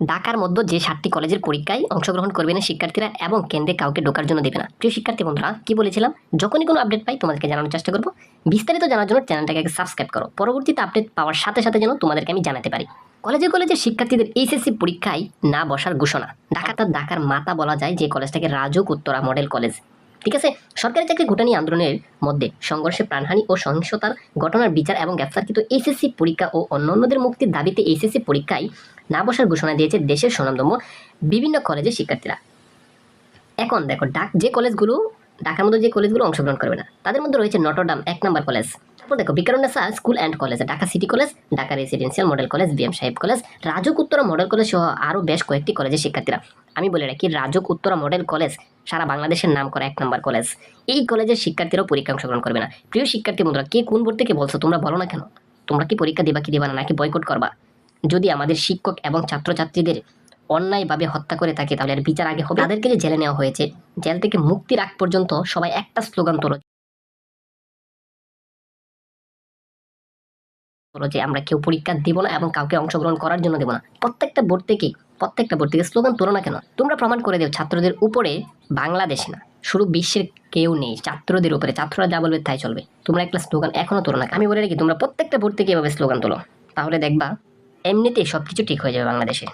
ঢাকার মধ্যে যে 7টি কলেজের পরীক্ষায় অংশগ্রহণ করবে না শিক্ষার্থীরা এবং কেন্দ্রে কাউকে ঢোকার জন্য দেবে না। প্রিয় শিক্ষার্থী বন্ধুরা, কি বলেছিলাম, যখনই কোনো আপডেট পাই তোমাদেরকে জানানোর চেষ্টা করবো। বিস্তারিত জানার জন্য চ্যানেলটাকে আগে সাবস্ক্রাইব করো, পরবর্তীতে আপডেট পাওয়ার সাথে সাথে যেন তোমাদেরকে আমি জানাতে পারি। কলেজে কলেজে শিক্ষার্থীদের এইচএসসি পরীক্ষায় না বসার ঘোষণা। ঢাকার মাথা বলা যায় যে কলেজটাকে রাজুক উত্তরা মডেল কলেজ। ঠিক আছে, সরকারি চাকরি ঘুটানি আন্দোলনের মধ্যে সংঘর্ষে প্রাণহানি ও সহিংসতার ঘটনার বিচার এবং গ্রেফতারকৃত এইচএসসি পরীক্ষা ও অন্যান্যদের মুক্তির দাবিতে এইচএসসি পরীক্ষায় না বসার ঘোষণা দিয়েছে দেশের স্বনামধন্য বিভিন্ন কলেজের শিক্ষার্থীরা। এখন দেখো, যে কলেজগুলো ঢাকার মধ্যে যে কলেজগুলো অংশগ্রহণ করবে না তাদের মধ্যে রয়েছে নটরডাম 1 নম্বর কলেজ। তারপর দেখো Viqarunnisa school and college, Dhaka city college, Dhaka residential model college, BM সাহেব college, Rajuk Uttara model college সহ আরও বেশ কয়েকটি কলেজের শিক্ষার্থীরা। আমি বলে রাখি, রাজুক উত্তরা মডেল কলেজ সারা বাংলাদেশের নাম করা 1 নম্বর কলেজ। এই কলেজের শিক্ষার্থীরাও পরীক্ষা অংশগ্রহণ করবে না। প্রিয় শিক্ষার্থী বন্ধুরা, কে কোন বোর্ড থেকে বলছো তোমরা বলো না কেন? তোমরা কি পরীক্ষা দেবা কি দেবা না, নাকি বয়কট করবা? যদি আমাদের শিক্ষক এবং ছাত্রছাত্রীদের অন্যায়ভাবে হত্যা করে থাকে তাহলে এর বিচার আগে হবে। তাদেরকে যে জেলে নেওয়া হয়েছে, জেল থেকে মুক্তির আগ পর্যন্ত সবাই একটা স্লোগান তোলো যে আমরা কেউ পরীক্ষা দিব না এবং কাউকে অংশগ্রহণ করার জন্য দেব না। প্রত্যেকটা বোর্ড থেকে স্লোগান তোলো না কেন? তোমরা প্রমাণ করে দেও ছাত্রদের উপরে বাংলাদেশে না শুরু বিশ্বের কেউ নেই ছাত্রদের উপরে। ছাত্ররা যা বলবে তাই চলবে। তোমরা একটা স্লোগান এখনো তোলো না। আমি বলে রাখি, তোমরা প্রত্যেকটা বোর্ড থেকে এভাবে স্লোগান তোলো, তাহলে দেখবা এমনিতেই সবকিছু ঠিক হয়ে যাবে বাংলাদেশে।